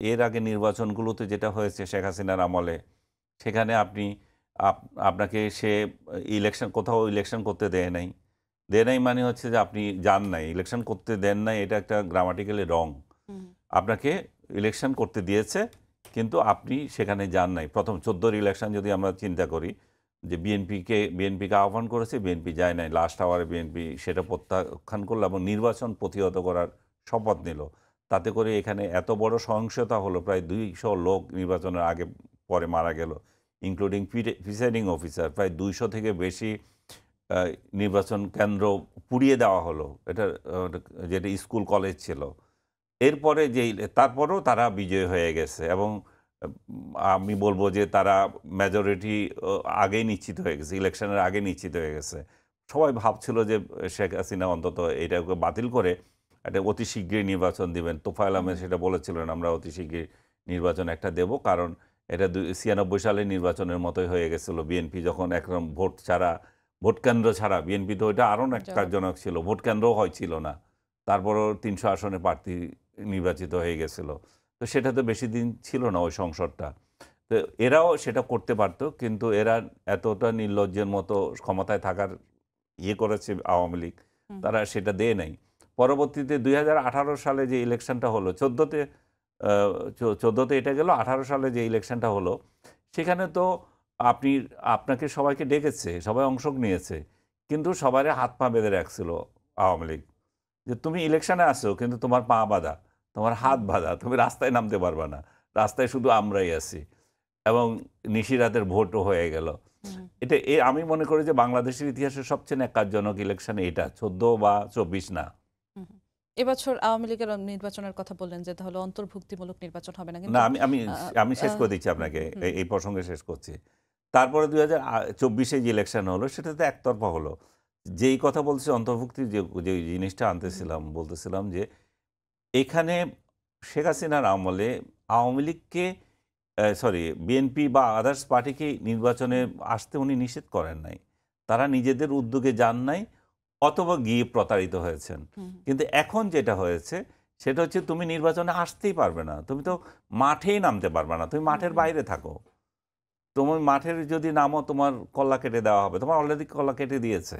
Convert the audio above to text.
এর আগে নির্বাচনগুলোতে যেটা হয়েছে শেখ হাসিনার আমলে, সেখানে আপনাকে সে কোথাও ইলেকশন করতে দেয় নাই। দেয় নাই মানে হচ্ছে যে আপনি যান নাই। ইলেকশন করতে দেন নাই, এটা একটা গ্রামাটিক্যালি রং। হুম, আপনাকে ইলেকশন করতে দিয়েছে, কিন্তু আপনি সেখানে যান নাই। প্রথম ১৪ র ইলেকশন যদি আমরা চিন্তা করি, যে বিএনপিকে আহ্বান করেছে, বিএনপি যায় নাই। লাস্ট আওয়ারে বিএনপি সেটা প্রত্যাখ্যান করল এবং নির্বাচন প্রতিহত করার শপথ নিল। তাতে করে এখানে এত বড় সহিংসতা হলো, প্রায় ২০০ লোক নির্বাচনের আগে পরে মারা গেল, ইনক্লুডিং প্রিসাইডিং অফিসার। প্রায় ২০০ থেকে বেশি আ নির্বাচন কেন্দ্র পুড়িয়ে দেওয়া হলো। এটা যেটা স্কুল কলেজ ছিল। এরপরে তারপরেও তারা বিজয়ী হয়ে গেছে এবং আমি বলব যে তারা মেজরিটি আগেই নিশ্চিত হয়ে গেছে। ইলেকশনের আগে নিশ্চিত হয়ে গেছে। সবাই ভাবছিল যে শেখ হাসিনা অন্তত এটাকে বাতিল করে একটা অতি শীঘ্রই নির্বাচন দিবেন। তোফায়েল হুম, আহমেদ সেটা বলেছিলেন, আমরা অতি শীঘ্রই নির্বাচন একটা দেব। কারণ এটা ৯৬ সালের নির্বাচনের মতোই হয়ে গেছিল। বিএনপি যখন একদম ভোট কেন্দ্র ছাড়া, বিএনপি তো ওইটা আরও জবাব ন্যক্কারজনক ছিল। ভোট কেন্দ্রও ছিল না। তারপরও ৩০০ আসনে প্রার্থী নির্বাচিত হয়ে গেছিল। তো সেটা তো বেশি দিন ছিল না ওই সংসদটা। তো এরাও সেটা করতে পারত, কিন্তু এরা এতটা নির্লজ্জের মতো ক্ষমতায় থাকার করেছে আওয়ামী লীগ, হুম, তারা সেটা দেয় নাই। পরবর্তীতে ২০১৮ সালে যে ইলেকশনটা হলো, ১৪ তে এটা গেল, ১৮ সালে যে ইলেকশনটা হলো, সেখানে তো আপনি আপনাকে সবাইকে ডেকেছে, সবাই অংশ নিয়েছে। কিন্তু সবারই হাত পা বেঁধে রাখছিল আওয়ামী লীগ। যে তুমি ইলেকশনে আসো, কিন্তু তোমার পা বাঁধা, তোমার হাত হুম, বাঁধা, তুমি রাস্তায় নামতে পারবা না। রাস্তায় শুধু আমরাই আছি। এবং নিশিরাতের ভোটও হয়ে গেল। হুম, আমি মনে করি যে বাংলাদেশের ইতিহাসের সবচেয়ে ন্যাক্কারজনক ইলেকশন এটা, ১৪ বা ২৪ না। হুম, হুম। এবছর আওয়ামী লীগের নির্বাচনের কথা বললেন যে তাহলে অন্তর্ভুক্তিমূলক নির্বাচন হবে না, না, কিন্তু আমি আমি আ আমি শেষ আ করে দিচ্ছি হুম, আপনাকে। হুম, এই প্রসঙ্গে শেষ করছি। তারপরে ২০২৪ যে ইলেকশন হলো, সেটাতে একতরফা হলো। যেই কথা বলছি, অন্তর্ভুক্তির যে জিনিসটা হুম, বলতেছিলাম যে এখানে শেখ হাসিনার আমলে আওয়ামী লীগকে, সরি, বিএনপি বা আদার্স পার্টিকে নির্বাচনে হুম, আসতে উনি নিষেধ করেন নাই। তারা নিজেদের উদ্যোগে যান নাই, অথবা গিয়ে প্রতারিত হয়েছেন। হুম, কিন্তু এখন যেটা হয়েছে, সেটা হচ্ছে তুমি নির্বাচনে আসতেই পারবে না। তুমি তো মাঠেই নামতে পারবে না। তুমি হুম, মাঠের হুম, বাইরে থাকো। তুমি মাঠের যদি নামো, তোমার কল্লা কেটে দেওয়া হবে। তোমার অলরেডি কল্লা কেটে দিয়েছে।